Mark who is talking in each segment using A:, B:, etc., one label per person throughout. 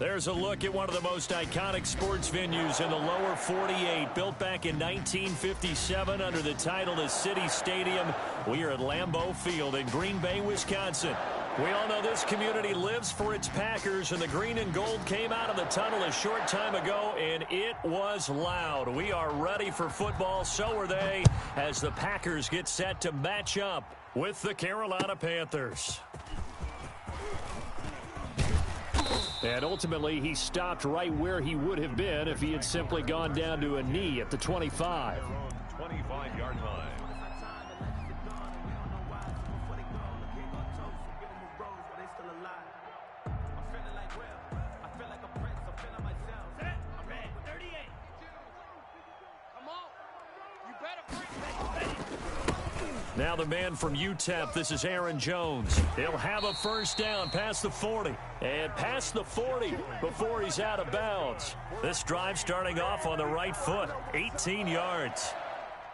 A: There's a look at one of the most iconic sports venues in the lower 48, built back in 1957 under the title of City Stadium. We are at Lambeau Field in Green Bay, Wisconsin. We all know this community lives for its Packers, and the green and gold came out of the tunnel a short time ago, and it was loud. We are ready for football, so are they, as the Packers get set to match up with the Carolina Panthers. And ultimately, he stopped right where he would have been if he had simply gone down to a knee at the 25.
B: 25-yard line.
A: Now the man from UTEP, this is Aaron Jones. He'll have a first down past the 40. And past the 40 before he's out of bounds. This drive starting off on the right foot, 18 yards.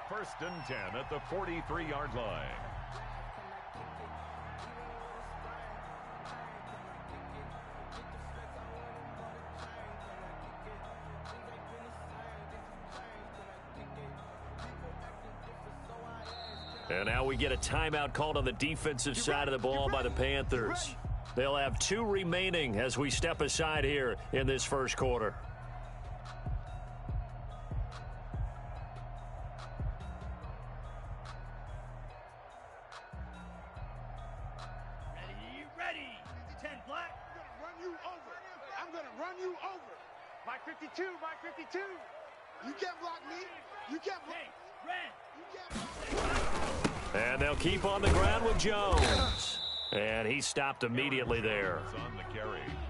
B: First and 10 at the 43-yard line.
A: And now we get a timeout called on the defensive side of the ball by the Panthers. They'll have 2 remaining as we step aside here in this first quarter.
C: Ready. 10 black. I'm going to run you over. My 52. You can't block me. You can't block me. Red. You can't block me.
A: And they'll keep on the ground with Jones. And he stopped immediately there.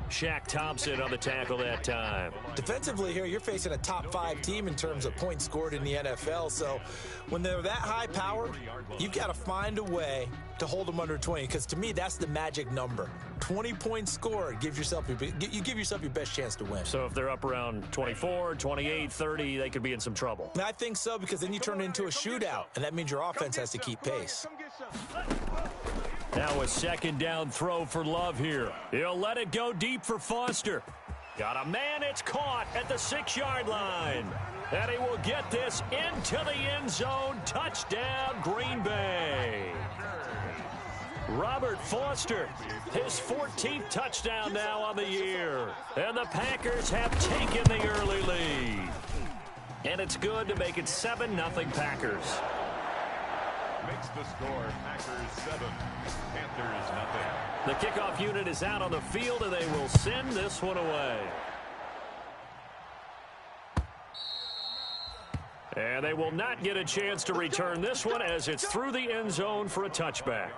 A: Shaq Thompson on the tackle that time.
D: Defensively here, you're facing a top-5 team in terms of points scored in the NFL. So when they're that high-powered, you've got to find a way to hold them under 20. Because to me, that's the magic number. 20 points scored, you give yourself your best chance to win.
A: So if they're up around 24, 28, 30, they could be in some trouble.
D: I think so, because then you turn it into a shootout, and that means your offense has to keep pace.
A: Now a second down throw for Love here. He'll let it go deep for Foster. Got a man, it's caught at the 6-yard line. And he will get this into the end zone. Touchdown, Green Bay. Robert Foster, his 14th touchdown now on the year. And the Packers have taken the early lead. And it's good to make it 7-0 Packers.
B: Makes the score Packers 7, Panthers nothing.
A: The kickoff unit is out on the field, and they will send this one away. And they will not get a chance to return this one as it's through the end zone for a touchback.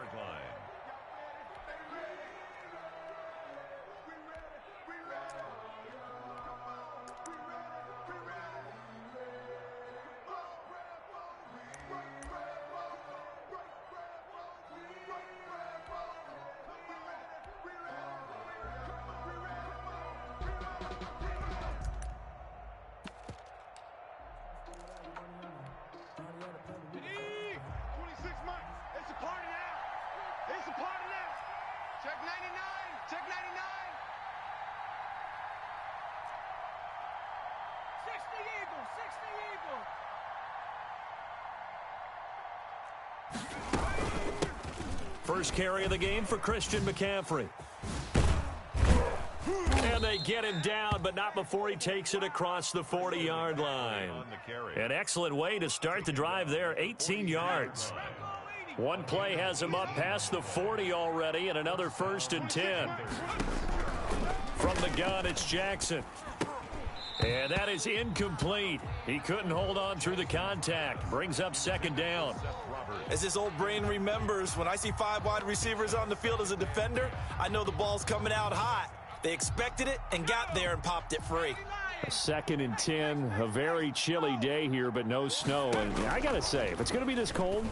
A: First carry of the game for Christian McCaffrey. And they get him down, but not before he takes it across the 40-yard line. An excellent way to start the drive there, 18 yards. One play has him up past the 40 already, and another 1st and 10. From the gun, it's Jackson. And that is incomplete. He couldn't hold on through the contact. Brings up 2nd down.
D: As his old brain remembers, when I see 5 wide receivers on the field as a defender, I know the ball's coming out hot. They expected it and got there and popped it free.
A: 2nd and 10, a very chilly day here, but no snow. And I got to say, if it's going to be this cold,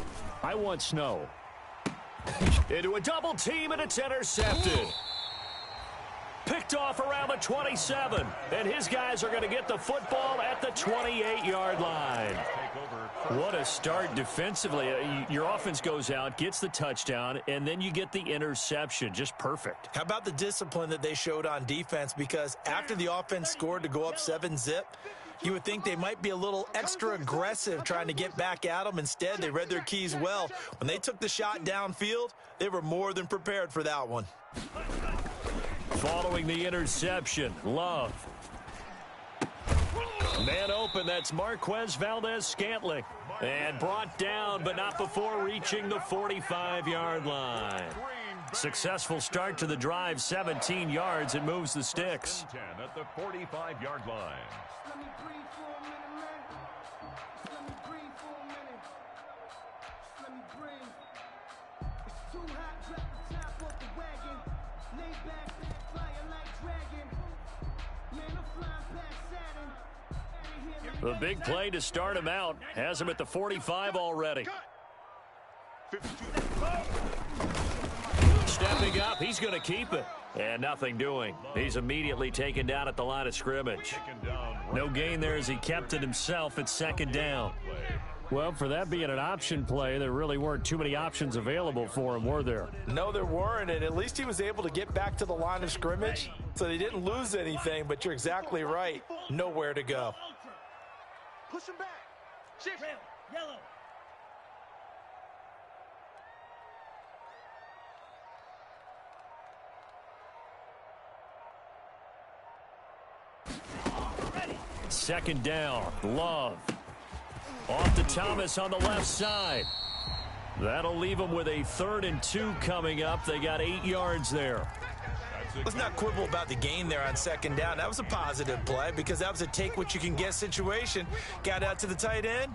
A: I want snow. Into a double team, and it's intercepted. Picked off around the 27. And his guys are going to get the football at the 28-yard line. What a start defensively. Your offense goes out, gets the touchdown, and then you get the interception. Just perfect.
D: How about the discipline that they showed on defense? Because after the offense scored to go up 7-zip, you would think they might be a little extra aggressive trying to get back at them. Instead, they read their keys well. When they took the shot downfield, they were more than prepared for that one.
A: Following the interception, Love. Man open, that's Marquez Valdez-Scantling. And brought down, but not before reaching the 45-yard line. Successful start to the drive, 17 yards, and moves the sticks.
B: 10 at the 45-yard line.
A: The big play to start him out has him at the 45 already. Stepping up, he's going to keep it. And nothing doing. He's immediately taken down at the line of scrimmage. No gain there as he kept it himself at second down. Well, for that being an option play, there really weren't too many options available for him, were there?
D: No, there weren't, and at least he was able to get back to the line of scrimmage, so they didn't lose anything, but you're exactly right. Nowhere to go.
C: Push him back. Shift. Yellow.
A: Second down, Love. Off to Thomas on the left side. That'll leave them with a 3rd and 2 coming up. They got 8 yards there.
D: Let's not quibble about the gain there on second down. That was a positive play because that was a take-what-you-can-get situation. Got out to the tight end.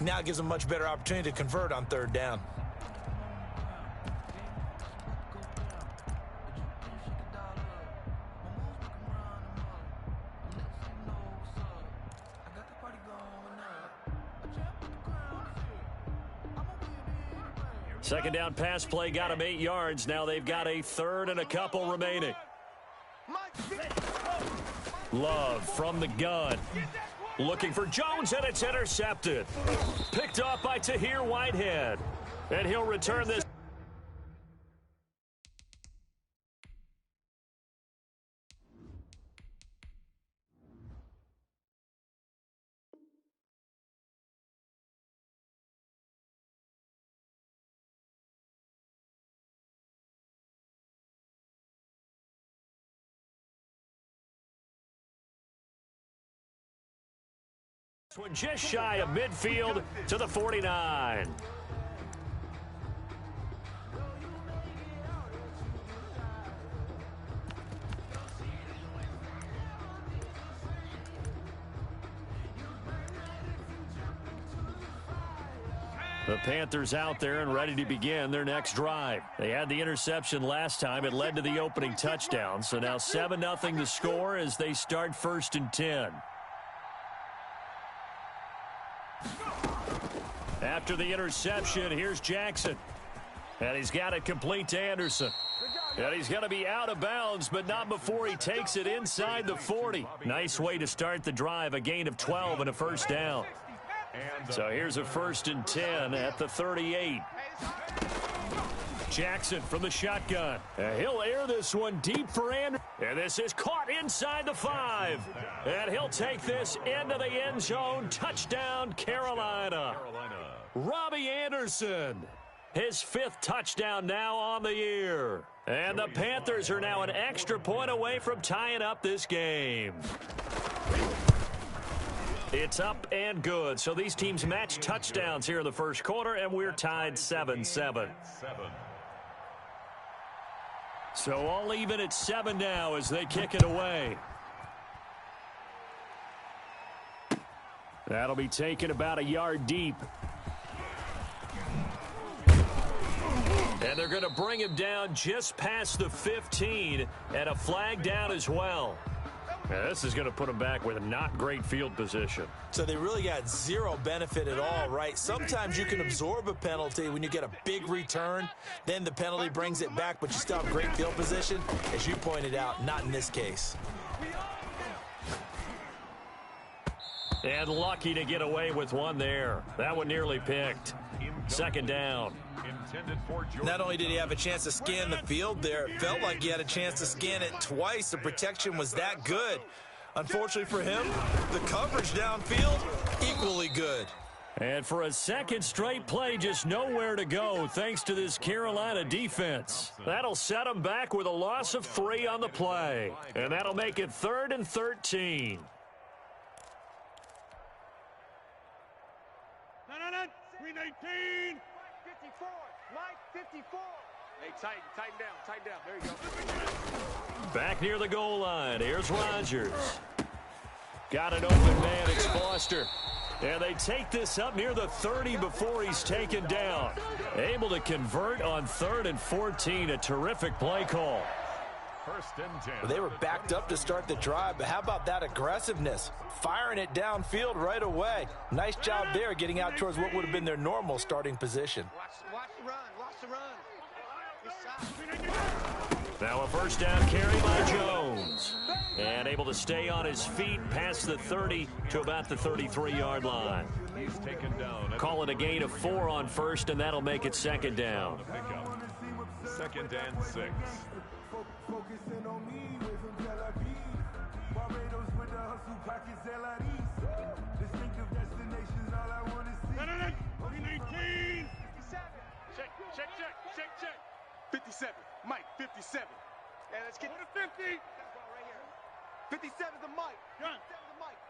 D: Now gives them a much better opportunity to convert on 3rd down.
A: Second down pass play got him 8 yards. Now they've got a 3rd and a couple remaining. Love from the gun. Looking for Jones, and it's intercepted. Picked off by Tahir Whitehead. And he'll return this. One just shy of midfield to the 49. The Panthers out there and ready to begin their next drive. They had the interception last time. It led to the opening touchdown. So now 7-0 the score as they start 1st and 10. After the interception, here's Jackson. And he's got it complete to Anderson. And he's going to be out of bounds, but not before he takes it inside the 40. Nice way to start the drive, a gain of 12 and a 1st down. So here's a 1st and 10 at the 38. Jackson from the shotgun. And he'll air this one deep for Anderson. And this is caught inside the 5. And he'll take this into the end zone. Touchdown, Carolina. Robbie Anderson. His 5th touchdown now on the year. And the Panthers are now an extra point away from tying up this game. It's up and good. So these teams match touchdowns here in the 1st quarter, and we're tied 7-7. So all even at 7 now as they kick it away. That'll be taken about a yard deep. And they're going to bring him down just past the 15, and a flag down as well. Yeah, this is going to put them back with not great field position.
D: So they really got zero benefit at all, right? Sometimes you can absorb a penalty when you get a big return. Then the penalty brings it back, but you still have great field position. As you pointed out, not in this case.
A: And lucky to get away with one there. That one nearly picked. Second down.
D: Not only did he have a chance to scan the field there, it felt like he had a chance to scan it twice. The protection was that good. Unfortunately for him, the coverage downfield, equally good.
A: And for a second straight play, just nowhere to go thanks to this Carolina defense. That'll set them back with a loss of 3 on the play. And that'll make it 3rd and 13.
C: 319. Mike 54. Mike 54. Hey, tighten down. There you go.
A: Back near the goal line. Here's Rodgers. Got an open man. It's Foster. And they take this up near the 30 before he's taken down. Able to convert on 3rd and 14. A terrific play call.
D: They were backed up to start the drive, but how about that aggressiveness? Firing it downfield right away. Nice job there getting out towards what would have been their normal starting position.
C: Watch the run.
A: Now a first down carry by Jones. And able to stay on his feet past the 30 to about the 33-yard line.
B: He's taken down.
A: Call it a gain of 4 on first, and that'll make it second down.
B: 2nd and 6.
E: Focusing on me, way from Tel Aviv. Barbados with the hustle pockets, LREs. Distinctive destinations, all I want to see.
C: 319. 57. Check. 57. Mike, 57. Yeah, let's get to 50. Right here. 57 is the Mike. 57 is the Mike.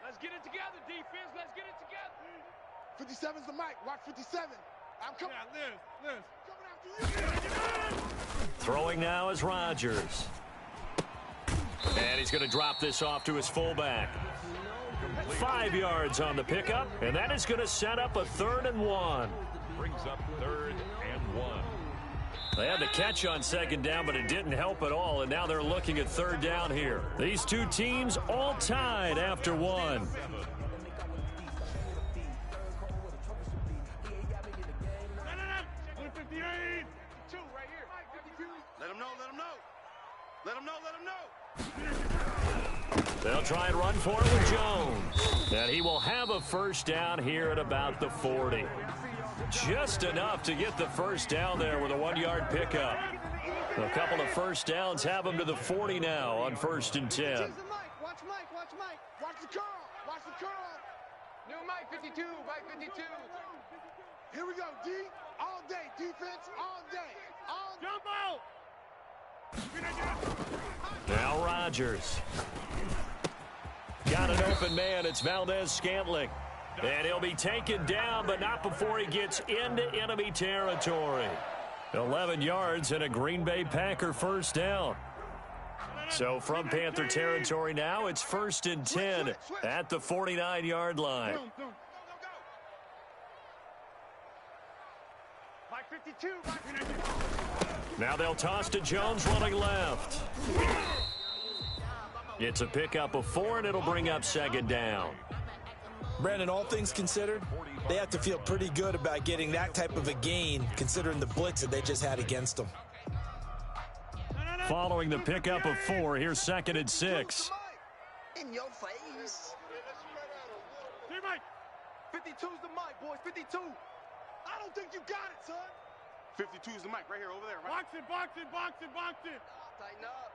C: Let's get it together, defense. Let's get it together. 57 is the Mike. Watch 57. I'm coming. Yeah, Liz. Coming after you.
A: Throwing now is Rodgers. And he's going to drop this off to his fullback. 5 yards on the pickup, and that is going to set up a 3rd and 1.
B: Brings up 3rd and 1.
A: They had the catch on second down, but it didn't help at all, and now they're looking at 3rd down here. These two teams all tied after 1.
C: 58. 2 right here. 52. Let him know.
A: They'll try and run for it with Jones. And he will have a first down here at about the 40. Just enough to get the first down there with a 1-yard pickup. A couple of first downs have him to the 40 now on 1st and 10.
C: Watch Mike. Watch the curl. New Mike 52. Mike 52. Here we go, D. All day. Defense all day. Jumbo!
A: Now Rodgers. Got an open man. It's Valdez-Scantling. And he'll be taken down, but not before he gets into enemy territory. 11 yards and a Green Bay Packer first down. So from Panther territory now, it's 1st and 10 at the 49-yard line.
C: Mike 52.
A: Now they'll toss to Jones running left. It's a pickup of 4, and it'll bring up 2nd down.
D: Brandon, all things considered, they have to feel pretty good about getting that type of a gain, considering the blitz that they just had against them.
A: Following the pickup of 4, here's 2nd and 6.
C: In your face. Hey, Mike. 52's the mic, boys. 52. I don't think you got it, son. 52 is the mic right here, over there. Right? Box it. Tighten up.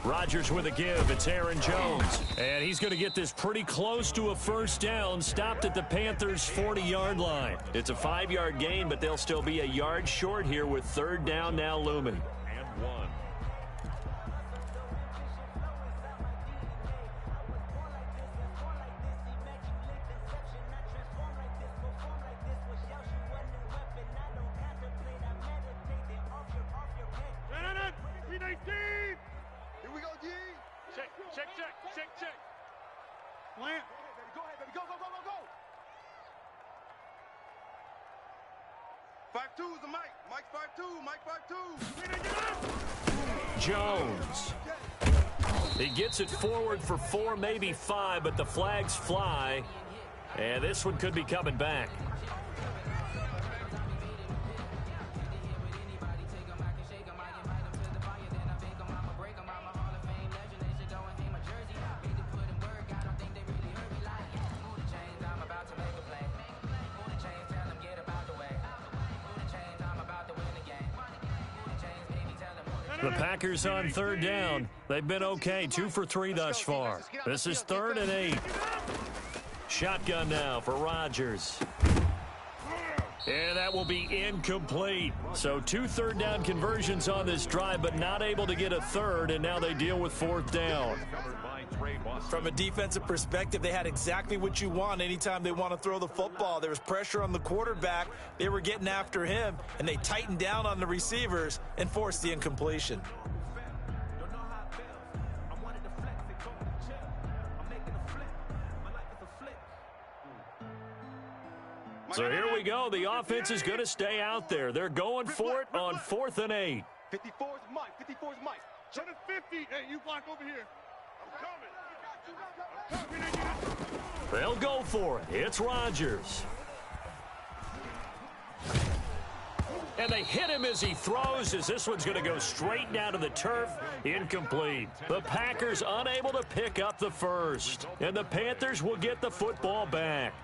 A: Rodgers with a give. It's Aaron Jones. And he's going to get this pretty close to a first down, stopped at the Panthers' 40-yard line. It's a 5-yard gain, but they'll still be a yard short here with 3rd down now looming.
B: And 1.
C: Here we go, D. Check. Plant. Go ahead, baby. Go. 5-2 is the mic. Mike 5-2.
A: Jones. He gets it forward for 4, maybe 5, but the flags fly. And this one could be coming back. The Packers on 3rd down. They've been okay, 2 for 3 thus far. This is 3rd and 8. Shotgun now for Rodgers. And that will be incomplete. So 2 3rd down conversions on this drive, but not able to get a 3rd, and now they deal with 4th down.
D: From a defensive perspective, they had exactly what you want anytime they want to throw the football. There was pressure on the quarterback. They were getting after him, and they tightened down on the receivers and forced the incompletion.
A: So here we go. The offense is going to stay out there. They're going for it on 4th and 8.
C: 54's Mike. 54's Mike. Shut it 50. Hey, you block over here. I'm coming.
A: They'll go for it. It's Rodgers. And they hit him as he throws, as this one's going to go straight down to the turf. Incomplete. The Packers unable to pick up the first. And the Panthers will get the football back.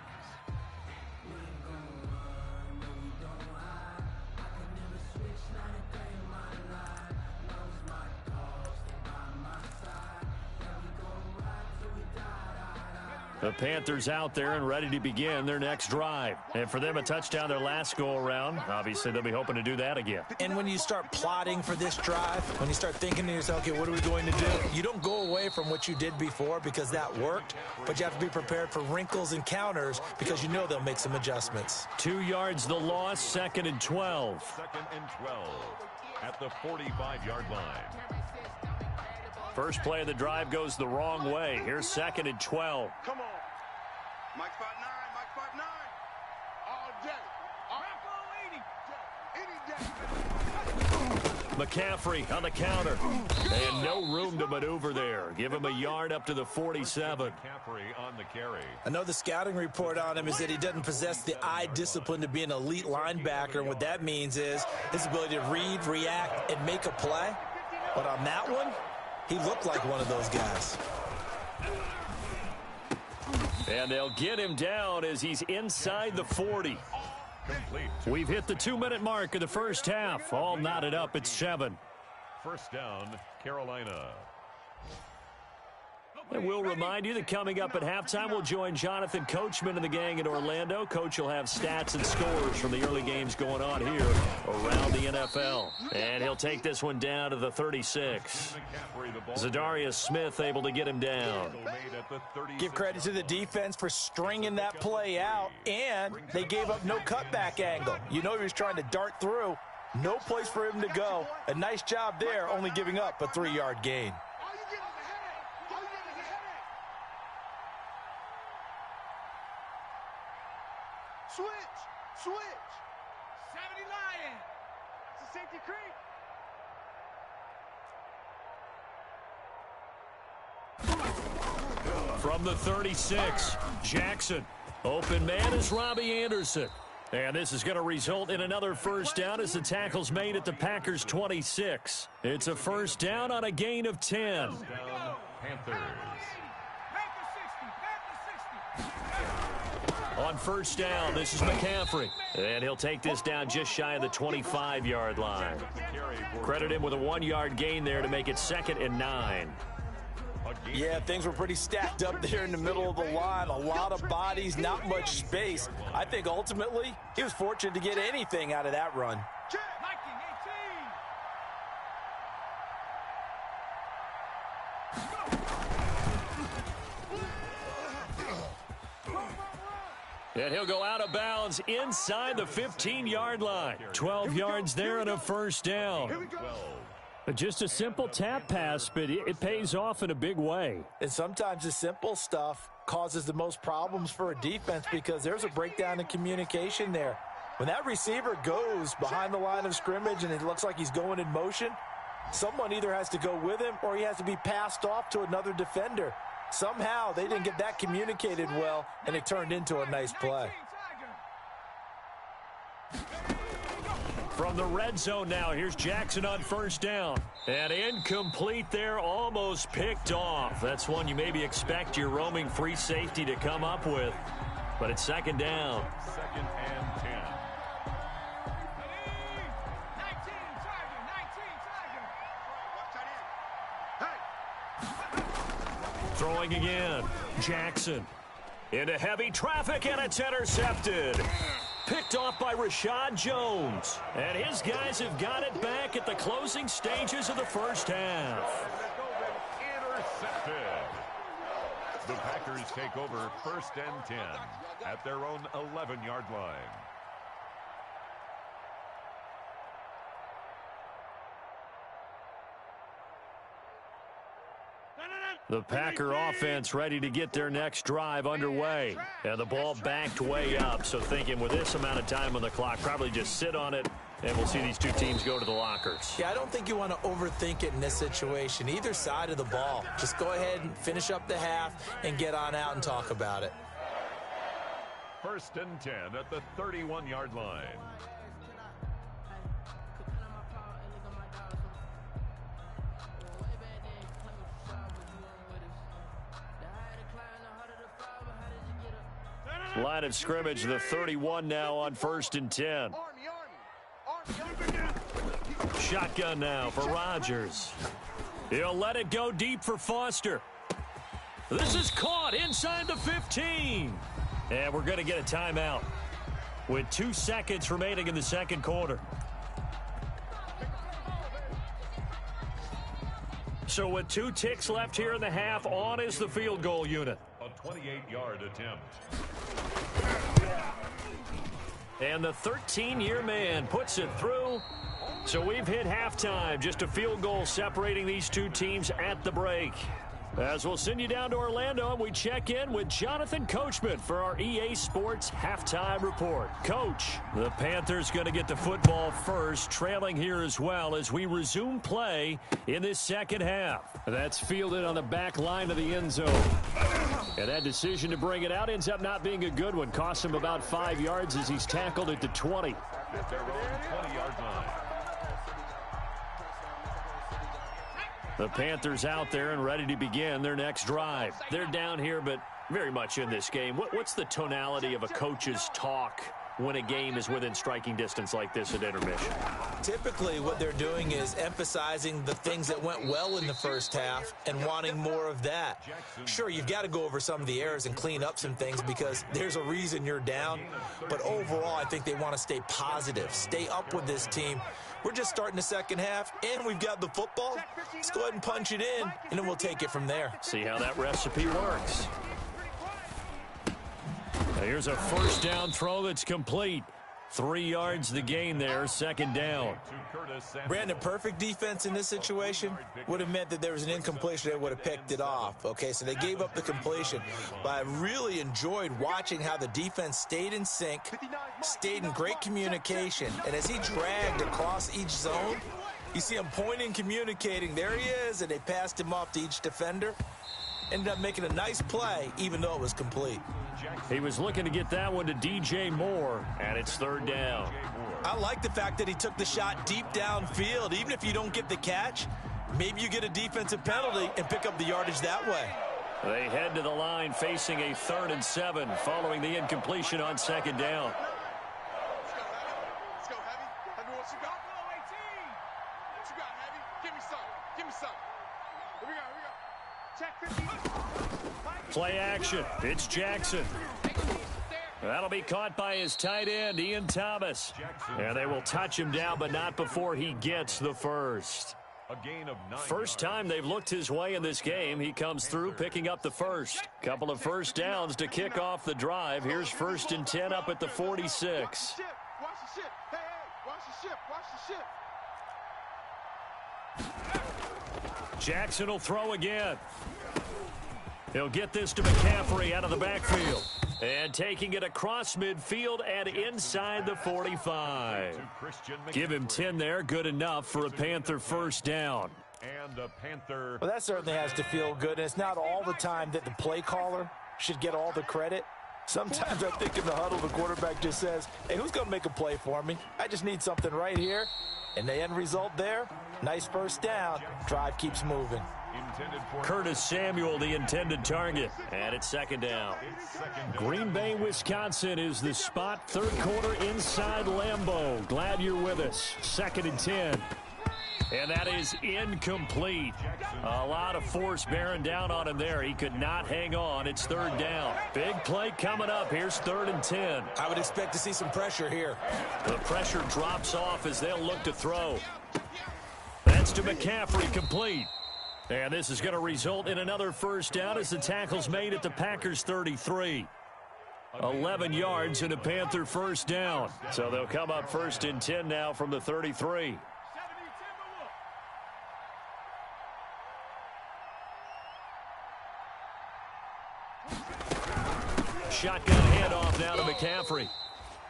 A: The Panthers out there and ready to begin their next drive. And for them, a touchdown their last go-around. Obviously, they'll be hoping to do that again.
D: And when you start plotting for this drive, when you start thinking to yourself, okay, what are we going to do? You don't go away from what you did before because that worked, but you have to be prepared for wrinkles and counters because you know they'll make some adjustments.
A: 2 yards the loss, 2nd and 12.
B: 2nd and 12 at the 45-yard line.
A: First play of the drive goes the wrong way. Here's 2nd and 12.
C: Come on. Mike 5'9", Mike 5'9". All day. Any day.
A: McCaffrey on the counter. And no room to maneuver there. Give him a yard up to the 47.
B: McCaffrey on the carry.
D: I know the scouting report on him is that he doesn't possess the eye discipline to be an elite linebacker, and what that means is his ability to read, react, and make a play. But on that one, he looked like one of those guys.
A: And they'll get him down as he's inside the 40.
B: Complete.
A: We've hit the 2-minute mark of the first half. All knotted up at 7.
B: First down, Carolina.
A: And we'll remind you that coming up at halftime, we'll join Jonathan Coachman and the gang in Orlando. Coach will have stats and scores from the early games going on here around the NFL. And he'll take this one down to the 36. Zadarius Smith able to get him down.
D: Give credit to the defense for stringing that play out, and they gave up no cutback angle. You know he was trying to dart through. No place for him to go. A nice job there, only giving up a 3-yard gain.
C: Switch. 70 Lion. It's a safety creek.
A: From the 36, Jackson. Open man is Robbie Anderson. And this is going to result in another first down as the tackle's made at the Packers' 26. It's a first down on a gain of 10.
B: Panthers.
A: On first down, this is McCaffrey. And he'll take this down just shy of the 25-yard line. Credit him with a 1-yard gain there to make it 2nd and 9.
D: Yeah, things were pretty stacked up there in the middle of the line. A lot of bodies, not much space. I think ultimately he was fortunate to get anything out of that run.
A: And he'll go out of bounds inside the 15-yard line. 12 yards there and a first down. Just a simple tap pass, but it pays off in a big way.
D: And sometimes the simple stuff causes the most problems for a defense because there's a breakdown in communication there. When that receiver goes behind the line of scrimmage and it looks like he's going in motion, Someone either has to go with him or he has to be passed off to another defender. Somehow they didn't get that communicated well, and it turned into a nice play.
A: From the red zone now, here's Jackson on first down. And incomplete there, almost picked off. That's one you maybe expect your roaming free safety to come up with. But it's second down.
B: Second and 10.
A: Throwing again. Jackson. Into heavy traffic, and it's intercepted. Picked off by Rashad Jones. And his guys have got it back at the closing stages of the first half.
B: Intercepted. The Packers take over first and 10 at their own 11-yard line.
A: The Packer offense ready to get their next drive underway. And the ball backed way up, so thinking with this amount of time on the clock, probably just sit on it, and we'll see these two teams go to the lockers.
D: Yeah, I don't think you want to overthink it in this situation. Either side of the ball. Just go ahead and finish up the half and get on out and talk about it.
B: First and 10 at the 31-yard line.
A: Line of scrimmage, the 31 now on first and 10. Shotgun now for Rodgers. He'll let it go deep for Foster. This is caught inside the 15. And we're going to get a timeout with 2 seconds remaining in the second quarter. So with 2 ticks left here in the half, on is the field goal unit.
B: A 28-yard attempt.
A: And the 13-year man puts it through. So we've hit halftime. Just a field goal separating these two teams at the break. As we'll send you down to Orlando, and we check in with Jonathan Coachman for our EA Sports Halftime Report. Coach, the Panthers going to get the football first, trailing here as well as we resume play in this second half. That's fielded on the back line of the end zone. And that decision to bring it out ends up not being a good one. Costs him about 5 yards as he's tackled at the 20.
B: At their own 20-yard line.
A: The Panthers out there and ready to begin their next drive. They're down here, but very much in this game. What's the tonality of a coach's talk when a game is within striking distance like this at intermission?
D: Typically, what they're doing is emphasizing the things that went well in the first half and wanting more of that. Sure, you've got to go over some of the errors and clean up some things because there's a reason you're down. But overall, I think they want to stay positive, stay up with this team. We're just starting the second half, and we've got the football. Let's go ahead and punch it in, and then we'll take it from there.
A: See how that recipe works. Now here's a first down throw that's complete. 3 yards the gain there, second down.
D: Brandon, perfect defense in this situation would have meant that there was an incompletion. They would have picked it off. Okay, so they gave up the completion. But I really enjoyed watching how the defense stayed in sync, stayed in great communication. And as he dragged across each zone, you see him pointing, communicating. There he is, and they passed him off to each defender. Ended up making a nice play, even though it was complete.
A: He was looking to get that one to DJ Moore, and it's third down.
D: I like the fact that he took the shot deep downfield. Even if you don't get the catch, maybe you get a defensive penalty and pick up the yardage that way.
A: They head to the line facing a 3rd and 7 following the incompletion on second down.
C: Let's go, Heavy. Heavy, what you got? 18. What you got, Heavy? Give me some. Give me some. Here we go. Here we go. Check 50.
A: Play action. It's Jackson. That'll be caught by his tight end, Ian Thomas. And they will touch him down, but not before he gets the first.
B: A gain of 9
A: First time they've looked his way in this game. He comes through picking up the first. Couple of first downs to kick off the drive. Here's 1st and 10 up at the 46.
C: Watch the ship. Hey, watch the ship. Watch the ship.
A: Jackson will throw again. He'll get this to McCaffrey out of the backfield. And taking it across midfield and inside the 45. Give him 10 there. Good enough for a Panther first down.
B: And a Panther.
D: Well, that certainly has to feel good. And it's not all the time that the play caller should get all the credit. Sometimes I think in the huddle, the quarterback just says, hey, who's going to make a play for me? I just need something right here. And the end result there, nice first down. Drive keeps moving.
A: Curtis Samuel, the intended target. And it's second down. Green Bay, Wisconsin is the spot. Third quarter inside Lambeau. Glad you're with us. 2nd and 10. And that is incomplete. A lot of force bearing down on him there. He could not hang on. It's third down. Big play coming up. Here's 3rd and 10.
D: I would expect to see some pressure here.
A: The pressure drops off as they'll look to throw. That's to McCaffrey, complete. And this is going to result in another first down as the tackle's made at the Packers' 33. 11 yards and a Panther first down. So they'll come up 1st and 10 now from the 33. Shotgun handoff now to McCaffrey.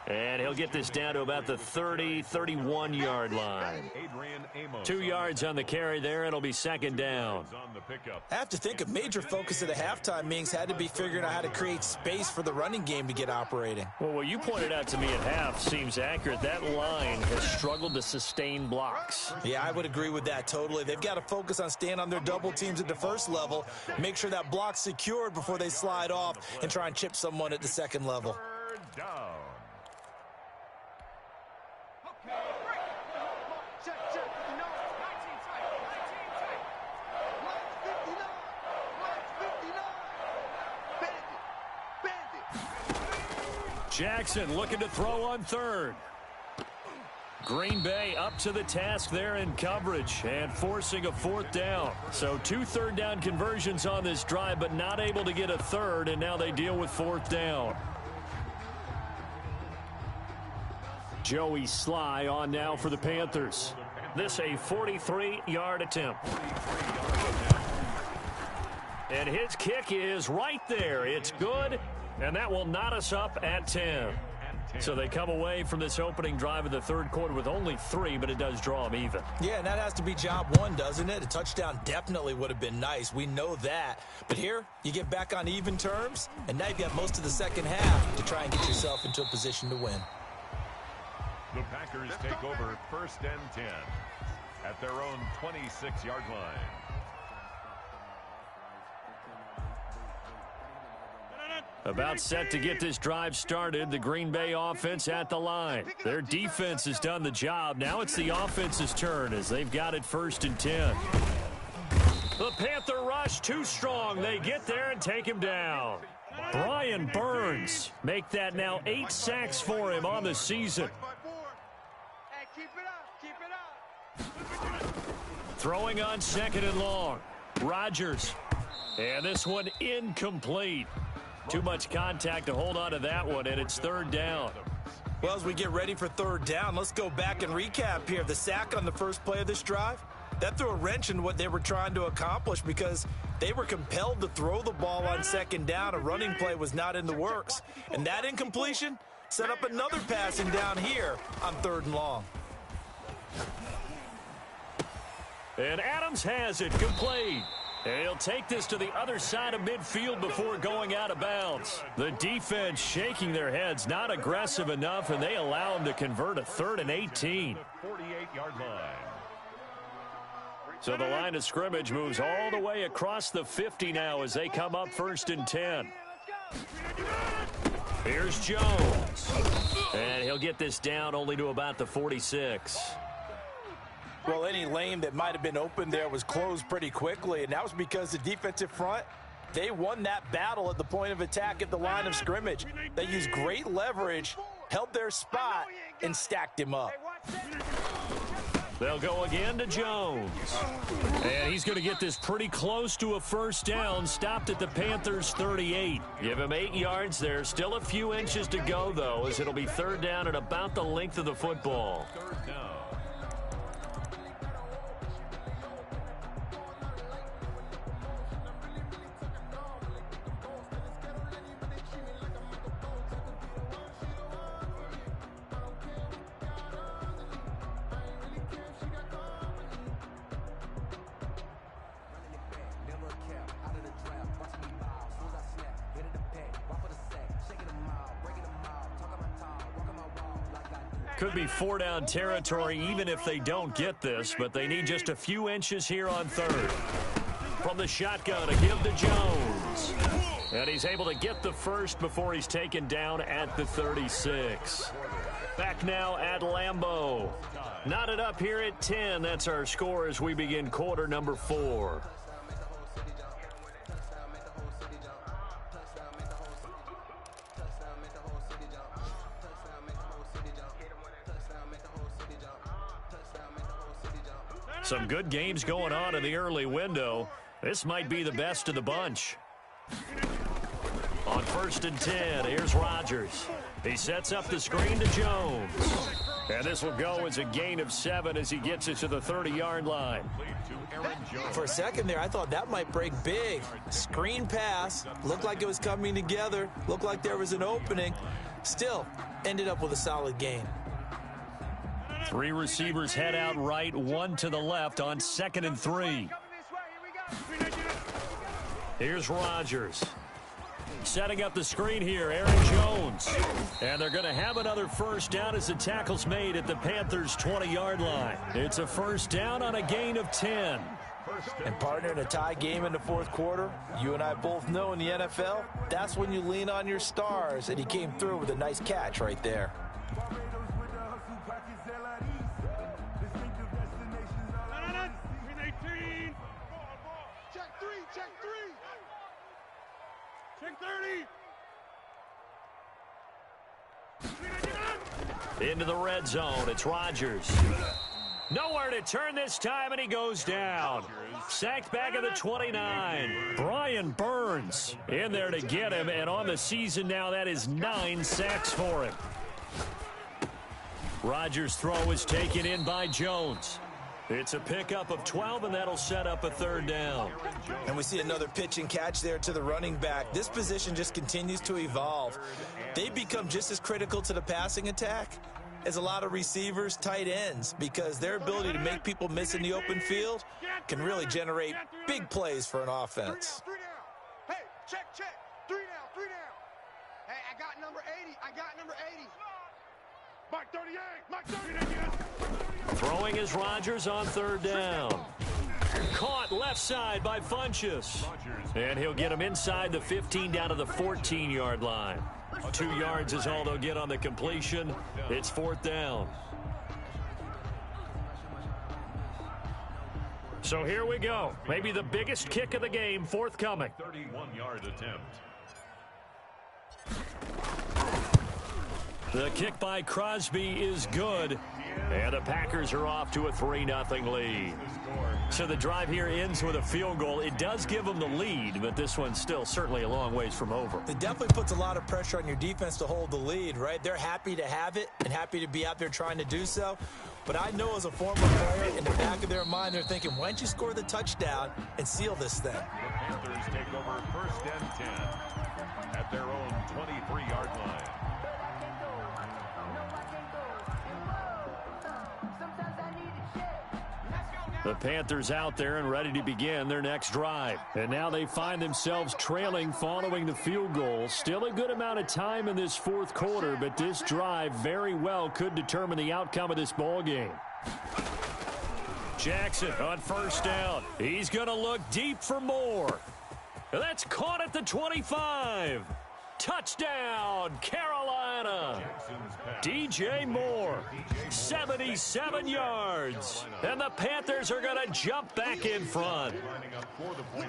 A: And he'll get this down to about the 30, 31-yard line. 2 yards on the carry there. It'll be second down.
D: I have to think a major focus of the halftime meetings had to be figuring out how to create space for the running game to get operating.
A: Well, what you pointed out to me at half seems accurate. That line has struggled to sustain blocks.
D: Yeah, I would agree with that totally. They've got to focus on staying on their double teams at the first level, make sure that block's secured before they slide off and try and chip someone at the second level.
B: Down.
A: Jackson looking to throw on 3rd. Green Bay up to the task there in coverage and forcing a 4th down. So 2 third down conversions on this drive, but not able to get a 3rd, and now they deal with 4th down. Joey Sly on now for the Panthers. This a 43-yard attempt. And his kick is right there. It's good, and that will knot us up at 10. So they come away from this opening drive of the third quarter with only 3, but it does draw them even.
D: Yeah, and that has to be job 1, doesn't it? A touchdown definitely would have been nice. We know that. But here, you get back on even terms, and now you've got most of the second half to try and get yourself into a position to win.
B: The Packers take over 1st and 10 at their own 26-yard line.
A: About set to get this drive started. The Green Bay offense at the line. Their defense has done the job. Now it's the offense's turn as they've got it 1st and 10. The Panther rush too strong. They get there and take him down. Brian Burns make that now 8 sacks for him on the season. Throwing on 2nd and long. Rodgers. And this one incomplete. Too much contact to hold on to that one, and it's 3rd down.
D: Well, as we get ready for 3rd down, let's go back and recap here. The sack on the first play of this drive, that threw a wrench in what they were trying to accomplish because they were compelled to throw the ball on 2nd down. A running play was not in the works. And that incompletion set up another passing down here on 3rd and long.
A: And Adams has it complete. And he'll take this to the other side of midfield before going out of bounds. The defense shaking their heads, not aggressive enough, and they allow him to convert a 3rd and 18.
B: 48-yard line.
A: So the line of scrimmage moves all the way across the 50 now as they come up 1st and 10. Here's Jones. And he'll get this down only to about the 46.
D: Well, any lane that might have been open there was closed pretty quickly, and that was because the defensive front, they won that battle at the point of attack at the line of scrimmage. They used great leverage, held their spot, and stacked him up.
A: They'll go again to Jones. And he's going to get this pretty close to a first down, stopped at the Panthers' 38. Give him 8 yards there. Still a few inches to go, though, as it'll be 3rd down at about the length of the football.
B: 3rd down.
A: Could be 4-down territory even if they don't get this, but they need just a few inches here on third. From the shotgun to give to Jones. And he's able to get the first before he's taken down at the 36. Back now at Lambeau. Knotted up here at 10. That's our score as we begin quarter number 4. Some good games going on in the early window. This might be the best of the bunch. On 1st and 10, here's Rodgers. He sets up the screen to Jones. And this will go as a gain of 7 as he gets it to the 30-yard line.
D: For a second there, I thought that might break big. Screen pass. Looked like it was coming together. Looked like there was an opening. Still, ended up with a solid gain.
A: 3 receivers head out right, 1 to the left on 2nd and 3. Here's Rodgers. Setting up the screen here, Aaron Jones. And they're going to have another first down as the tackle's made at the Panthers' 20-yard line. It's a first down on a gain of 10.
D: And partner, in a tie game in the fourth quarter, you and I both know in the NFL, that's when you lean on your stars. And he came through with a nice catch right there.
A: Into the red zone, it's Rodgers. Nowhere to turn this time, and he goes down. Sacked back at the 29. Brian Burns in there to get him, and on the season now, that is 9 sacks for him. Rodgers' throw is taken in by Jones. It's a pickup of 12, and that'll set up a 3rd down.
D: And we see another pitch and catch there to the running back. This position just continues to evolve. They become just as critical to the passing attack as a lot of receivers, tight ends, because their ability to make people miss in the open field can really generate big plays for an offense.
C: 3 down. Hey, check. 3 down. Hey, I got number 80. Mark 38. Mark 38.
A: Throwing is Rodgers on 3rd down. Caught left side by Funchess. And he'll get him inside the 15 down to the 14-yard line. 2 yards is all they'll get on the completion. It's 4th down. So here we go. Maybe the biggest kick of the game forthcoming.
B: 31-yard attempt.
A: The kick by Crosby is good. And the Packers are off to a 3-0 lead. So the drive here ends with a field goal. It does give them the lead, but this one's still certainly a long ways from over.
D: It definitely puts a lot of pressure on your defense to hold the lead, right? They're happy to have it and happy to be out there trying to do so. But I know as a former player, in the back of their mind, they're thinking, why don't you score the touchdown and seal this thing?
B: The Panthers take over 1st and 10 at their own 23-yard line.
A: The Panthers out there and ready to begin their next drive. And now they find themselves trailing following the field goal. Still a good amount of time in this 4th quarter, but this drive very well could determine the outcome of this ball game. Jackson on 1st down. He's going to look deep for more. That's caught at the 25. Touchdown, Carolina. DJ Moore, 77 yards. And the Panthers are going to jump back in front.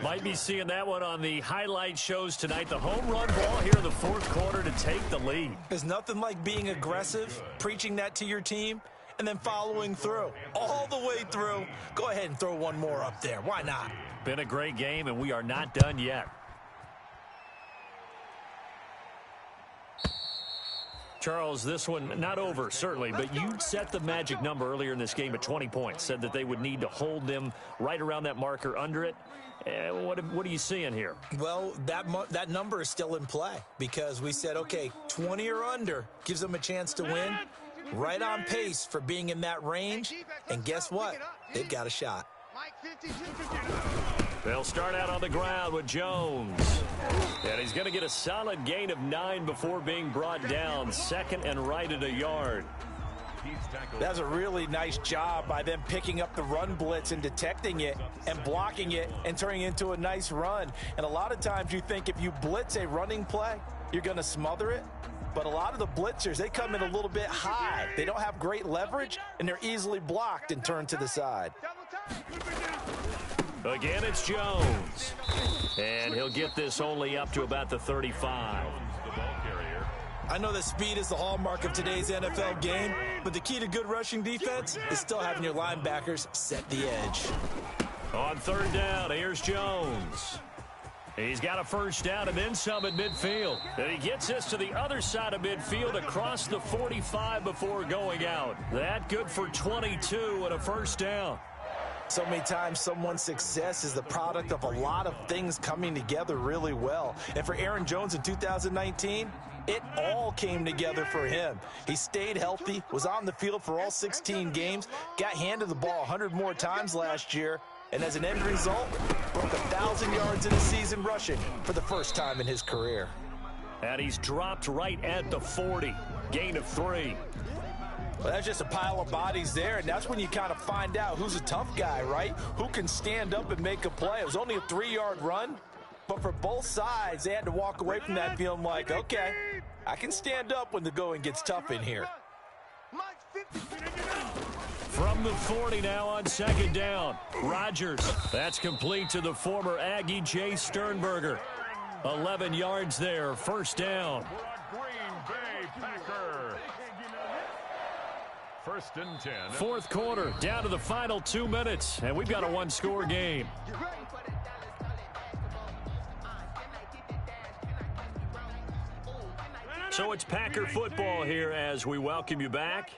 A: Might be seeing that one on the highlight shows tonight. The home run ball here in the 4th quarter to take the lead.
D: There's nothing like being aggressive, preaching that to your team, and then following through. All the way through. Go ahead and throw one more up there. Why not?
A: Been a great game, and we are not done yet. Charles, this one not over, certainly, but you set the magic number earlier in this game at 20 points, said that they would need to hold them right around that marker under it. What are you seeing here?
D: Well, that number is still in play because we said, okay, 20 or under gives them a chance to win. Right on pace for being in that range. And guess what? They've got a shot.
A: They'll start out on the ground with Jones. And he's going to get a solid gain of 9 before being brought down. 2nd and right at a yard.
D: That's a really nice job by them picking up the run blitz and detecting it and blocking it and turning it into a nice run. And a lot of times you think if you blitz a running play, you're going to smother it. But a lot of the blitzers, they come in a little bit high. They don't have great leverage, and they're easily blocked and turned to the side.
A: Again, it's Jones. And he'll get this only up to about the 35.
D: I know that speed is the hallmark of today's NFL game, but the key to good rushing defense is still having your linebackers set the edge.
A: On third down, here's Jones. He's got a first down and then some at midfield. And he gets this to the other side of midfield across the 45 before going out. That good for 22 and a first down.
D: So many times someone's success is the product of a lot of things coming together really well. And for Aaron Jones in 2019, it all came together for him. He stayed healthy, was on the field for all 16 games, got handed the ball 100 more times last year, and as an end result, broke 1,000 yards in a season rushing for the first time in his career.
A: And he's dropped right at the 40. Gain of 3.
D: Well, that's just a pile of bodies there, and that's when you kind of find out who's a tough guy, right? Who can stand up and make a play. It was only a 3-yard run, but for both sides, they had to walk away from that feeling like, okay, I can stand up when the going gets tough in here.
A: From the 40 now on second down. Rodgers. That's complete to the former Aggie Jay Sternberger. 11 yards there. First down.
B: Green Bay Packer. First and 10.
A: Fourth quarter. Down to the final 2 minutes. And we've got a one-score game. So it's Packer football here as we welcome you back.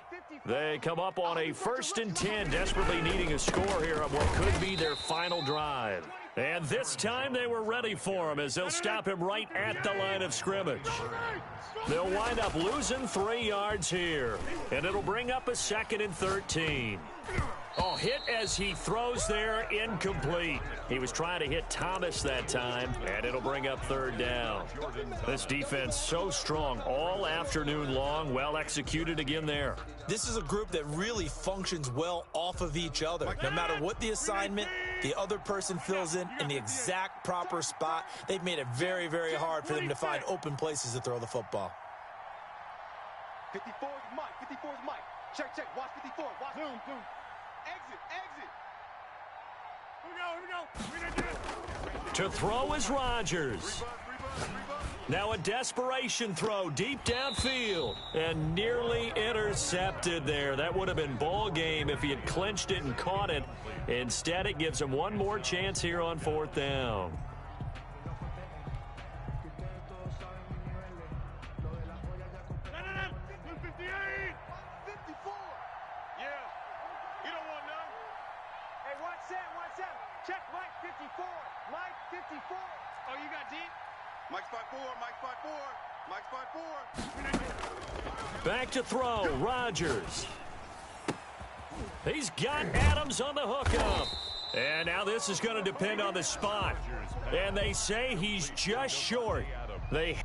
A: They come up on a first and 10, desperately needing a score here on what could be their final drive. And this time they were ready for him as they'll stop him right at the line of scrimmage. They'll wind up losing 3 yards here, and it'll bring up a second and 13. Oh, hit as he throws there, incomplete. He was trying to hit Thomas that time, and it'll bring up third down. This defense so strong all afternoon long, well executed again there.
D: This is a group that really functions well off of each other. No matter what the assignment, the other person fills in the exact proper spot. They've made it very, very hard for them to find open places to throw the football.
C: 54 is Mike. 54 is Mike. Check, check. Watch 54. Watch. Zoom, zoom. Exit, exit. Here we go.
A: To throw is Rodgers. Now a desperation throw deep downfield and nearly intercepted there. That would have been ball game if he had clinched it and caught it. Instead, it gives him one more chance here on fourth down.
C: Check Mike 54. Mike 54. Oh, you got deep? Mike's 5'4". Mike's 5'4".
A: Back to throw. Rodgers. He's got Adams on the hookup. And now this is going to depend on the spot. And they say he's just short. They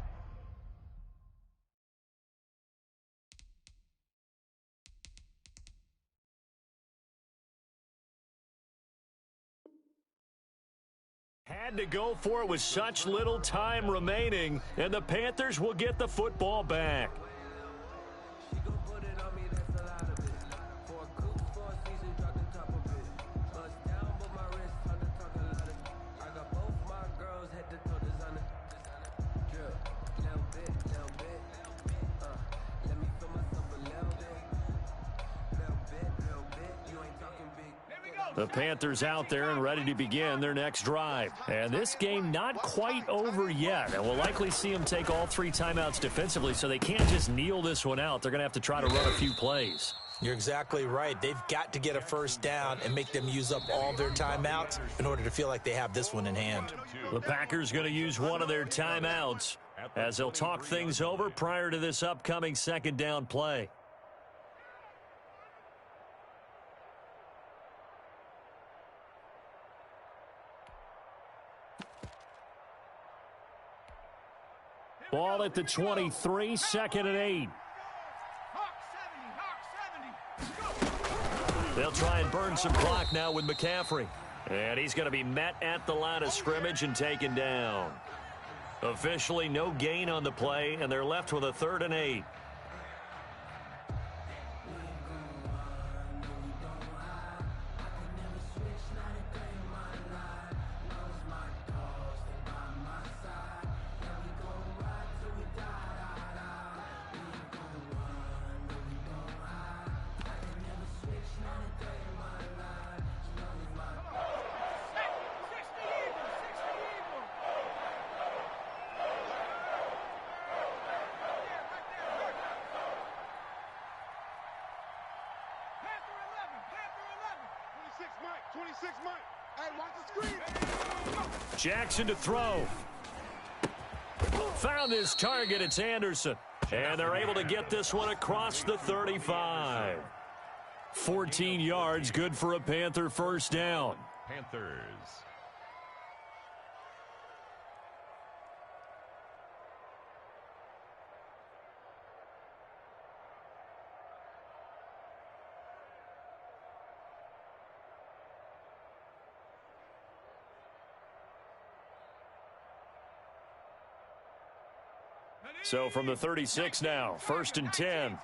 A: had to go for it with such little time remaining, and the Panthers will get the football back. The Panthers out there and ready to begin their next drive. And this game not quite over yet. And we'll likely see them take all 3 timeouts defensively, so they can't just kneel this one out. They're going to have to try to run a few plays.
D: You're exactly right. They've got to get a first down and make them use up all their timeouts in order to feel like they have this one in hand.
A: The Packers going to use one of their timeouts as they'll talk things over prior to this upcoming second down play. Ball at the 23, second and 8. They'll try and burn some clock now with McCaffrey. And he's going to be met at the line of scrimmage and taken down. Officially no gain on the play, and they're left with a 3rd and 8. Jackson to throw. Found his target. It's Anderson. And they're able to get this one across the 35. 14 yards, good for a Panther first down.
B: Panthers.
A: So from the 36 now, 1st and 10.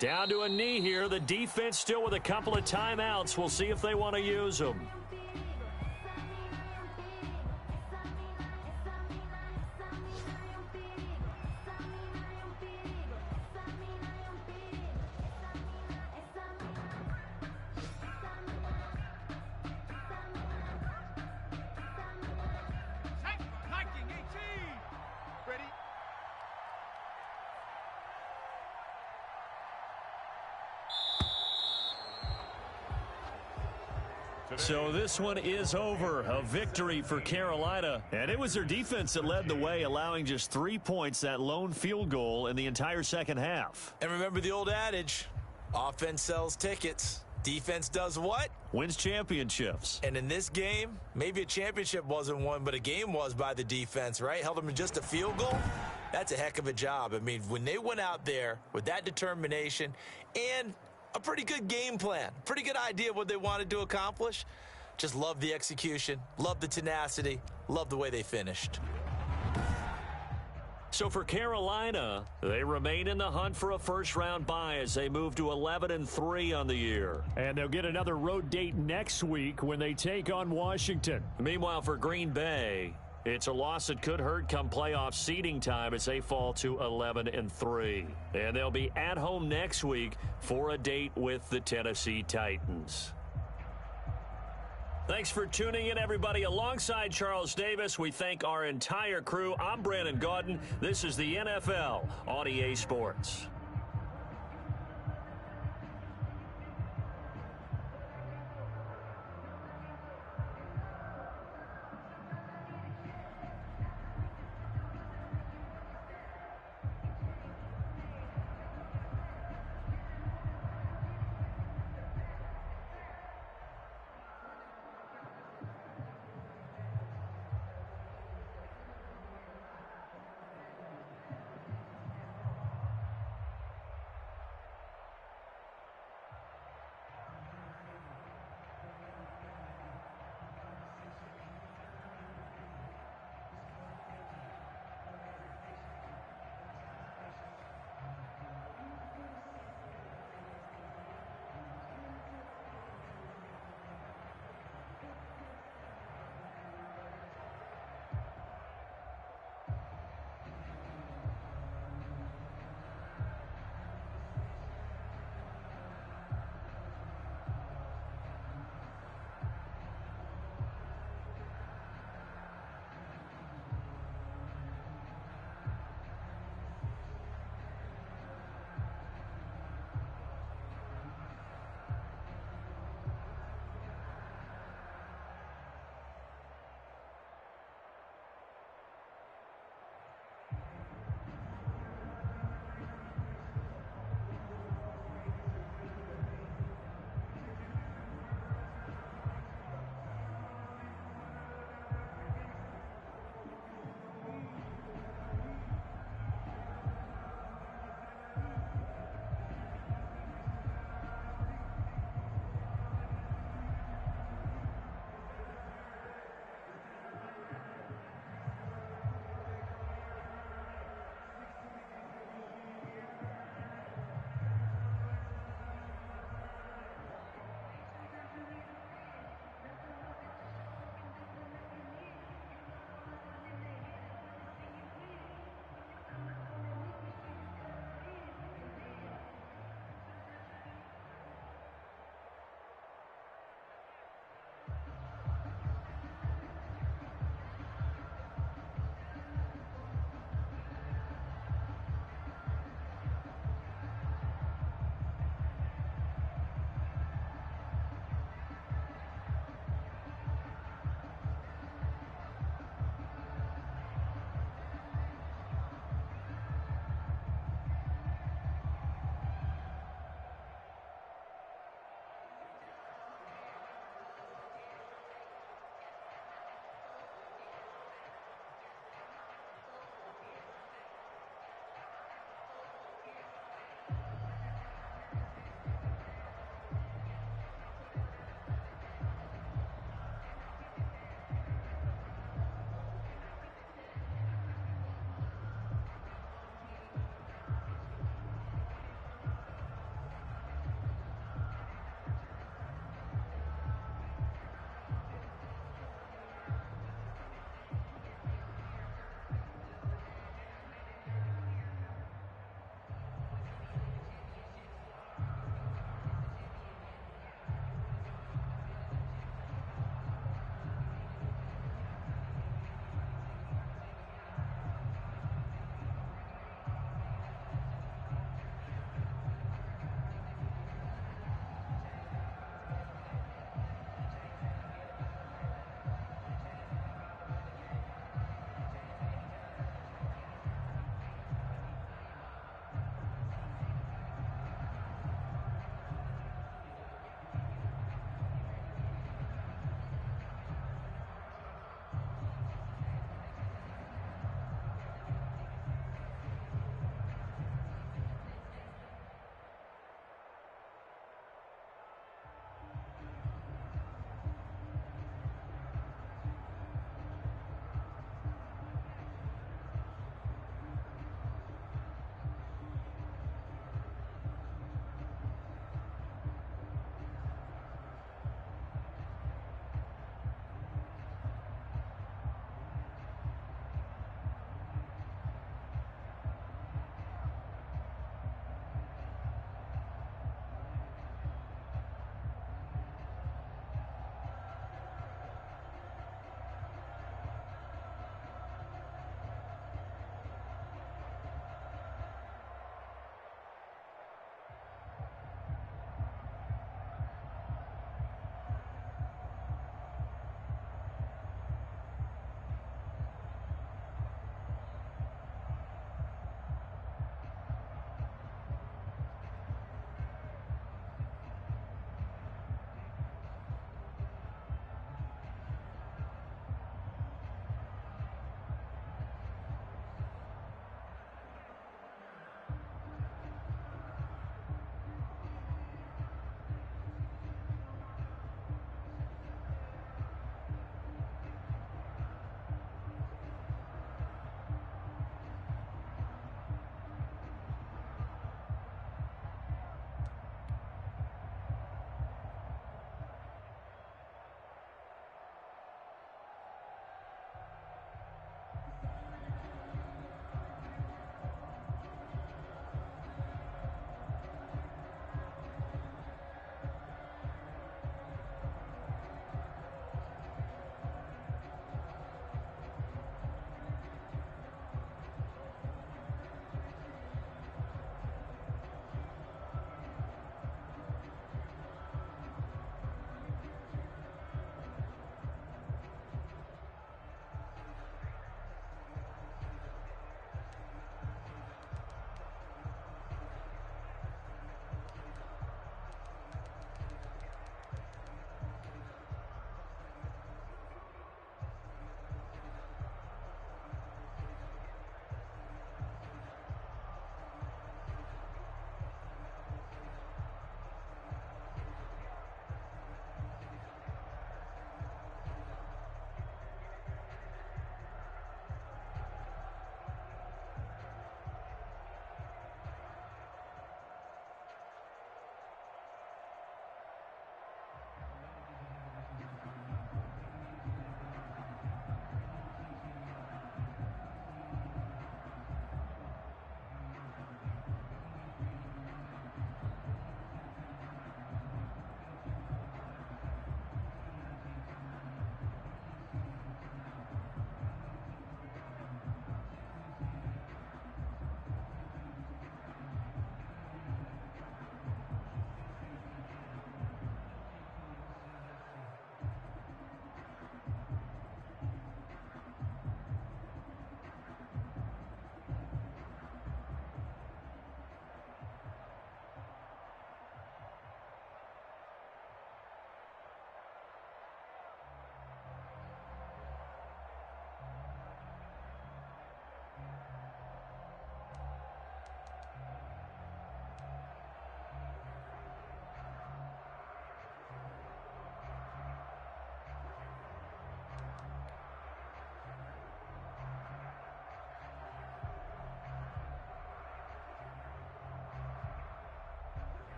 A: Down to a knee here. The defense still with a couple of timeouts. We'll see if they want to use them. So this one is over. A victory for Carolina. And it was their defense that led the way, allowing just 3 points, that lone field goal in the entire second half.
D: And remember the old adage, offense sells tickets. Defense does what?
A: Wins championships.
D: And in this game, maybe a championship wasn't won, but a game was by the defense, right? Held them to just a field goal. That's a heck of a job. I mean, when they went out there with that determination and a pretty good game plan, pretty good idea of what they wanted to accomplish. Just love the execution, love the tenacity, love the way they finished.
A: So for Carolina, they remain in the hunt for a first-round bye as they move to 11-3 on the year. And they'll get another road date next week when they take on Washington. Meanwhile, for Green Bay, it's a loss that could hurt come playoff seeding time as they fall to 11-3. And they'll be at home next week for a date with the Tennessee Titans. Thanks for tuning in, everybody. Alongside Charles Davis, we thank our entire crew. I'm Brandon Gaudin. This is the NFL on EA Sports.